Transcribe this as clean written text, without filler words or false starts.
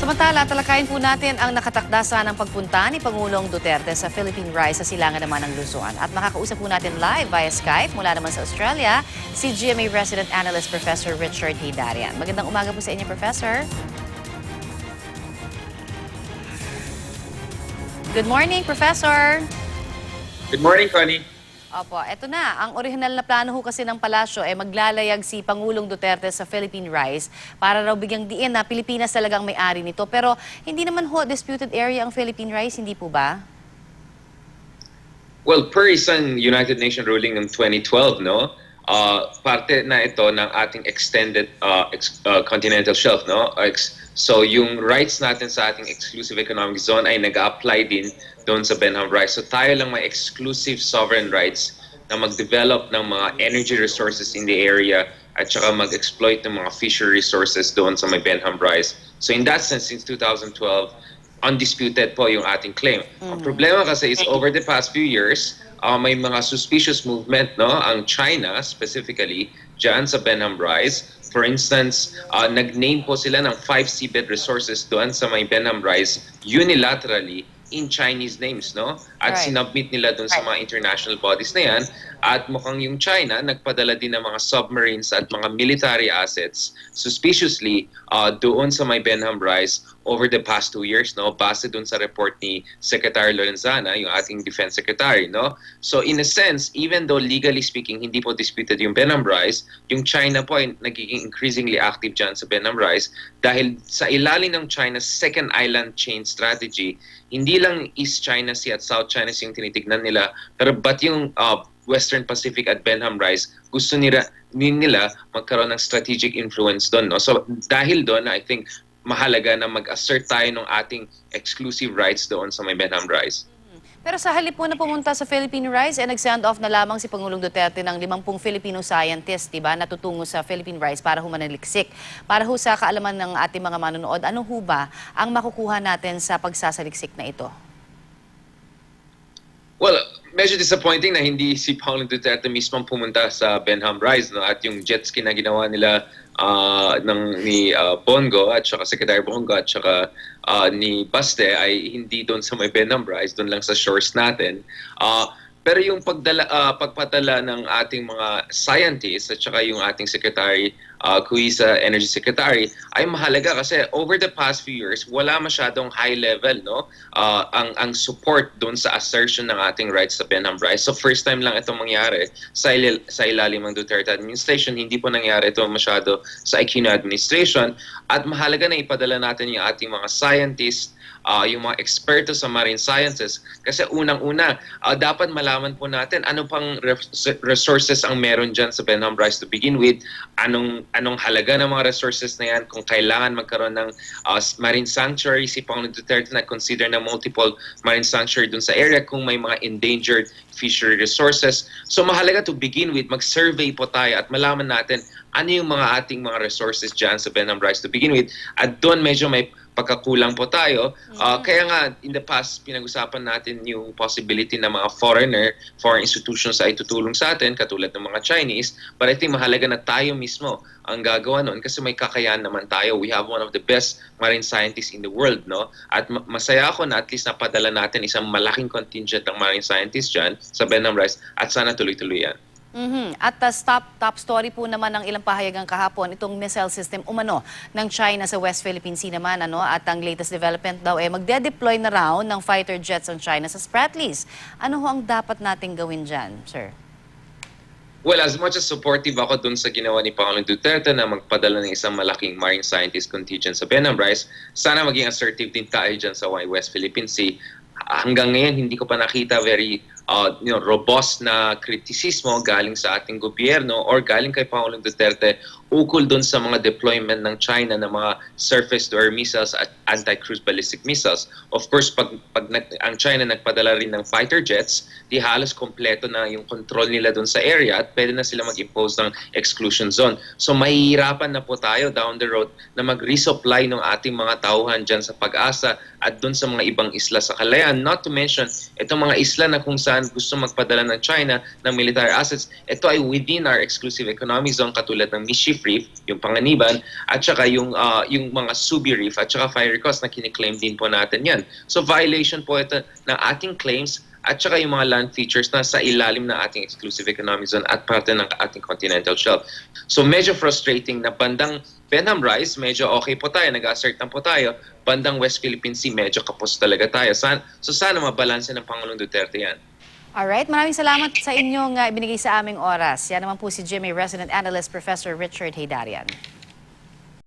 Samantala, talakayin po natin ang nakatakda ng pagpunta ni Pangulong Duterte sa Philippine Rise sa silangan naman ng Luzon. At makakausap po natin live via Skype mula naman sa Australia, si GMA resident analyst Professor Richard Heydarian. Magandang umaga po sa inyo, Professor. Good morning, Professor. Good morning, Connie. Opo, eto na. Ang orihinal na plano ho kasi ng palasyo ay maglalayag si Pangulong Duterte sa Philippine Rise para raw bigyang diin na Pilipinas talagang may-ari nito. Pero hindi naman ho disputed area ang Philippine Rise, hindi po ba? Well, per isang United Nations ruling ng 2012, no? Parte na ito ng ating extended continental shelf, no? So yung rights natin sa ating exclusive economic zone ay nag-apply din doon sa Benham Rise. So tayo lang may exclusive sovereign rights na mag-develop ng mga energy resources in the area at saka mag-exploit ng mga fishery resources doon sa may Benham Rise. So in that sense, since 2012, undisputed po yung ating claim. Ang problema kasi is over the past few years, may mga suspicious movement, no? Ang China specifically dyan sa Benham Rise. For instance, nag-name po sila ng 5 seabed resources doon sa may Benham Rise unilaterally in Chinese names, no? At sinubmit nila doon sa mga international bodies na yan. At mukhang yung China nagpadala din ng mga submarines at mga military assets suspiciously doon sa may Benham Rise over the past 2 years, no? Base doon sa report ni Secretary Lorenzana, yung ating Defense Secretary, no? So in a sense, even though legally speaking, hindi po disputed yung Benham Rise, yung China po ay nagiging increasingly active dyan sa Benham Rise dahil sa ilalim ng China's second island chain strategy, hindi lang East China Sea at South China Sea yung tinitignan nila, pero but yung Western Pacific at Benham Rise, gusto nila magkaroon ng strategic influence doon, no? So dahil doon, I think mahalaga na mag-assert tayo ng ating exclusive rights doon sa may Benham Rise. Pero sa halip po na pumunta sa Philippine Rise, nag-send off na lamang si Pangulong Duterte ng 50 Filipino scientists, diba, na tutungo sa Philippine Rise para ho manaliksik. Para ho sa kaalaman ng ating mga manonood, ano ho ba ang makukuha natin sa pagsasaliksik na ito? Well, medyo disappointing na hindi si Pangulong Duterte mismo pumunta sa Benham Rise, no? At yung jet ski na ginawa nila ni Bongo at saka Secretary Bongo at saka ni Baste ay hindi doon sa may Benham Rise, doon lang sa shores natin. Pero yung pagpadala ng ating mga scientists at saka yung ating Secretary, Kuisa Energy Secretary, ay mahalaga kasi over the past few years, wala masyadong high level, no? Ang support doon sa assertion ng ating rights sa Benham Rise. So first time lang itong mangyari sa ilalim ng Duterte administration. Hindi po nangyari ito masyado sa Aquino administration. At mahalaga na ipadala natin yung ating mga scientists, yung mga eksperto sa marine sciences. Kasi unang-una, dapat malaman po natin ano pang resources ang meron dyan sa Benham Rise to begin with, anong halaga ng mga resources na yan, kung kailangan magkaroon ng marine sanctuary, si Pangulong Duterte na consider na multiple marine sanctuary dun sa area kung may mga endangered fishery resources. So mahalaga to begin with, mag-survey po tayo at malaman natin ano yung mga ating mga resources dyan sa Benham Rise to begin with. At doon medyo may pagkakulang po tayo. Kaya nga, in the past, pinag-usapan natin yung possibility na mga foreign institutions ay tutulong sa atin, katulad ng mga Chinese. But I think mahalaga na tayo mismo ang gagawa nun kasi may kakayahan naman tayo. We have one of the best marine scientists in the world, no? At masaya ako na at least napadala natin isang malaking contingent ng marine scientists dyan sa Benham Rise at sana tuloy-tuloy yan. At top story po naman ng ilang pahayagang kahapon, itong missile system umano ng China sa West Philippine Sea naman, ano? At ang latest development daw magde-deploy na raw ng fighter jets ng China sa Spratlys. Ano ho ang dapat nating gawin dyan, sir? Well, as much as supportive ako dun sa ginawa ni Pangulong Duterte na magpadala ng isang malaking marine scientist contingent sa Benham Rise, sana maging assertive din tayo dyan sa West Philippine Sea. Hanggang ngayon, hindi ko pa nakita very robust na kritisismo galing sa ating gobyerno or galing kay Pangulong Duterte ukol doon sa mga deployment ng China ng mga surface-to-air missiles at anti-cruise ballistic missiles. Of course, pag ang China nagpadala rin ng fighter jets, di halos kompleto na yung control nila doon sa area at pwede na sila mag-impose ng exclusion zone. So mahihirapan na po tayo down the road na mag-resupply ng ating mga tauhan dyan sa Pag-asa at doon sa mga ibang isla sa Kalayaan. Not to mention, itong mga isla na kung saan saan gusto magpadala ng China ng military assets, ito ay within our exclusive economic zone katulad ng Mischief Reef, yung Panganiban, at saka yung mga Subi Reef at saka Fiery Coast na kiniklaim din po natin yan. So violation po ito ng ating claims at saka yung mga land features na sa ilalim ng ating exclusive economic zone at parte ng ating continental shelf. So medyo frustrating na bandang Benham Rise, medyo okay po tayo, nag-assert na po tayo. Bandang West Philippine Sea, medyo kapos talaga tayo. So sana mabalanse ng Pangulong Duterte yan. Alright, maraming salamat sa inyong ibinigay sa aming oras. Yan naman po si GMA Resident Analyst Professor Richard Heydarian.